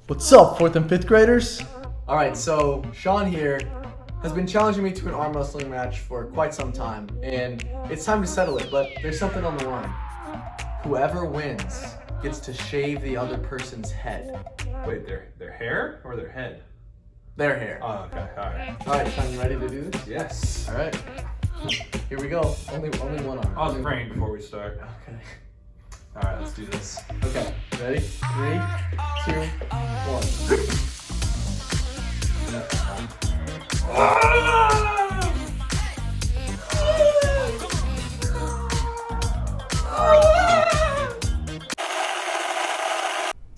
What's up, 4th and 5th graders? Alright, so Sean here has been challenging me to an arm wrestling match for quite some time, and it's time to settle it, but there's something on the line. Whoever wins gets to shave the other person's head. Wait, their hair or their head? Their hair. Oh, okay, alright. Alright, Sean, you ready to do this? Yes. Alright. Here we go. Only one arm. I was praying before we start. Okay. Alright, let's do this. Okay, ready? 3, 2, 1.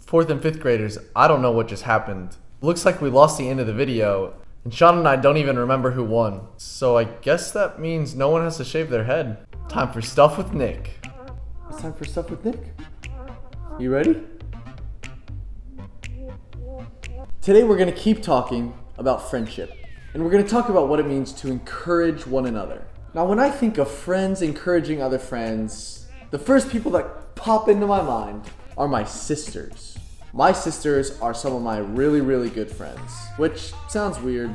Fourth and 5th graders, I don't know what just happened. Looks like we lost the end of the video, and Sean and I don't even remember who won. So I guess that means no one has to shave their head. Time for Stuff with Nick. It's time for Stuff with Nick. You ready? Today we're going to keep talking about friendship. And we're going to talk about what it means to encourage one another. Now, when I think of friends encouraging other friends, the first people that pop into my mind are my sisters. My sisters are some of my really, really good friends, which sounds weird,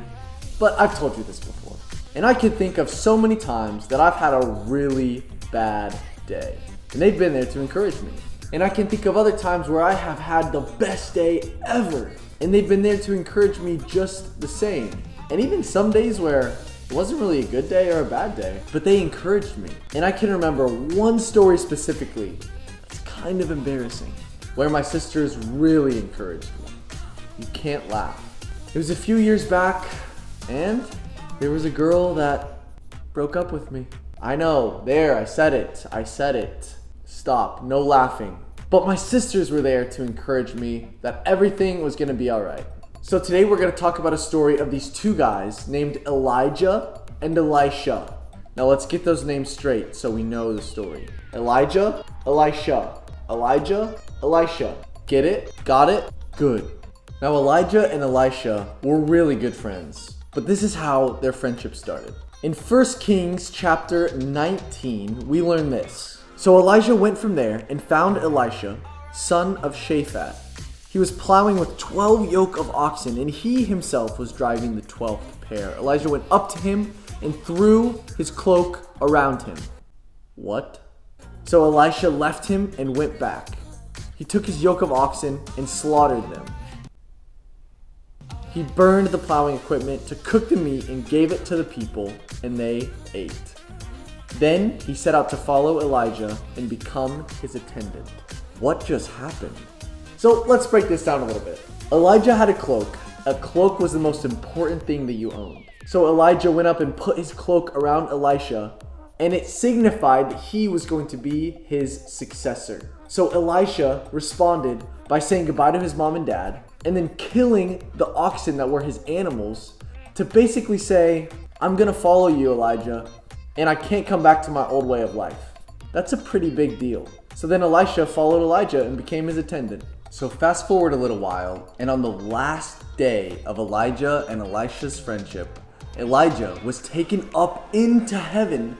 but I've told you this before. And I can think of so many times that I've had a really bad day, and they've been there to encourage me. And I can think of other times where I have had the best day ever, and they've been there to encourage me just the same. And even some days where it wasn't really a good day or a bad day, but they encouraged me. And I can remember one story specifically that's kind of embarrassing, where my sisters really encouraged me. You can't laugh. It was a few years back, and there was a girl that broke up with me. I know, there, I said it. Stop, no laughing. But my sisters were there to encourage me that everything was gonna be alright. So today we're going to talk about a story of these two guys named Elijah and Elisha. Now let's get those names straight so we know the story. Elijah, Elisha. Elijah, Elisha. Get it? Got it? Good. Now Elijah and Elisha were really good friends, but this is how their friendship started. In 1 Kings chapter 19, we learn this. So Elijah went from there and found Elisha, son of Shaphat. He was plowing with 12 yoke of oxen, and he himself was driving the 12th pair. Elijah went up to him and threw his cloak around him. What? So Elisha left him and went back. He took his yoke of oxen and slaughtered them. He burned the plowing equipment to cook the meat and gave it to the people, and they ate. Then he set out to follow Elijah and become his attendant. What just happened? So let's break this down a little bit. Elijah had a cloak. A cloak was the most important thing that you owned. So Elijah went up and put his cloak around Elisha, and it signified that he was going to be his successor. So Elisha responded by saying goodbye to his mom and dad, and then killing the oxen that were his animals to basically say, I'm gonna follow you, Elijah, and I can't come back to my old way of life. That's a pretty big deal. So then Elisha followed Elijah and became his attendant. So fast forward a little while, and on the last day of Elijah and Elisha's friendship, Elijah was taken up into heaven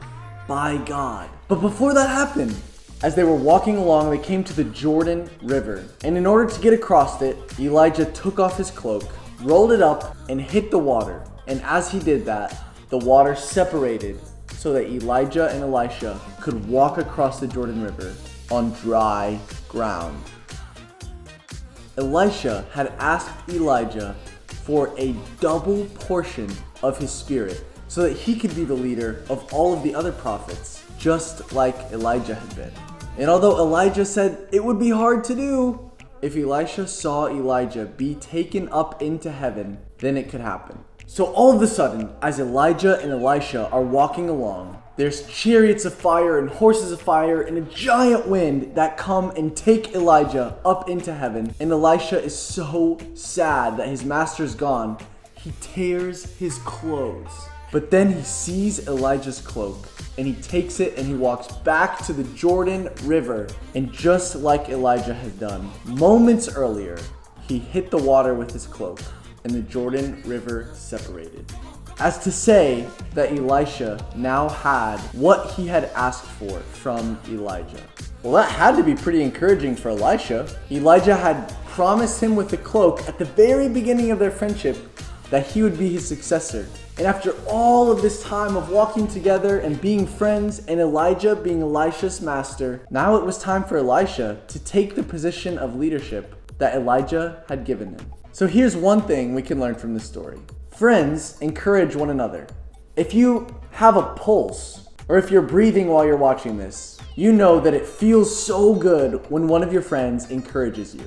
by God. But before that happened, as they were walking along, they came to the Jordan River. And in order to get across it, Elijah took off his cloak, rolled it up, and hit the water. And as he did that, the water separated so that Elijah and Elisha could walk across the Jordan River on dry ground. Elisha had asked Elijah for a double portion of his spirit so that he could be the leader of all of the other prophets, just like Elijah had been. And although Elijah said it would be hard to do, if Elisha saw Elijah be taken up into heaven, then it could happen. So all of a sudden, as Elijah and Elisha are walking along, there's chariots of fire and horses of fire and a giant wind that come and take Elijah up into heaven. And Elisha is so sad that his master's gone, he tears his clothes. But then he sees Elijah's cloak and he takes it and he walks back to the Jordan River. And just like Elijah had done moments earlier, he hit the water with his cloak and the Jordan River separated. As to say that Elisha now had what he had asked for from Elijah. Well, that had to be pretty encouraging for Elisha. Elijah had promised him with the cloak at the very beginning of their friendship that he would be his successor. And after all of this time of walking together and being friends, and Elijah being Elisha's master, now it was time for Elisha to take the position of leadership that Elijah had given him. So here's one thing we can learn from this story. Friends encourage one another. If you have a pulse, or if you're breathing while you're watching this, you know that it feels so good when one of your friends encourages you.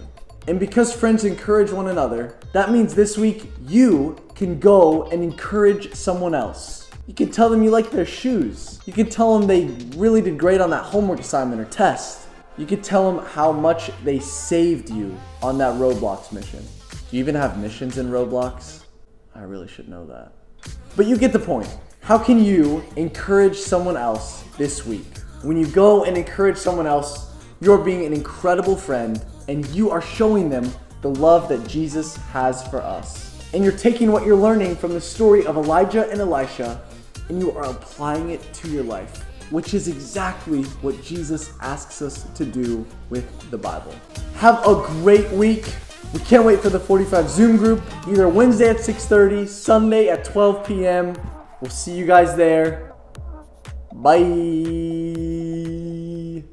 And because friends encourage one another, that means this week you can go and encourage someone else. You can tell them you like their shoes. You can tell them they really did great on that homework assignment or test. You can tell them how much they saved you on that Roblox mission. Do you even have missions in Roblox? I really should know that. But you get the point. How can you encourage someone else this week? When you go and encourage someone else, you're being an incredible friend and you are showing them the love that Jesus has for us. And you're taking what you're learning from the story of Elijah and Elisha and you are applying it to your life, which is exactly what Jesus asks us to do with the Bible. Have a great week. We can't wait for the 45 Zoom group, either Wednesday at 6:30, Sunday at 12 p.m. We'll see you guys there. Bye.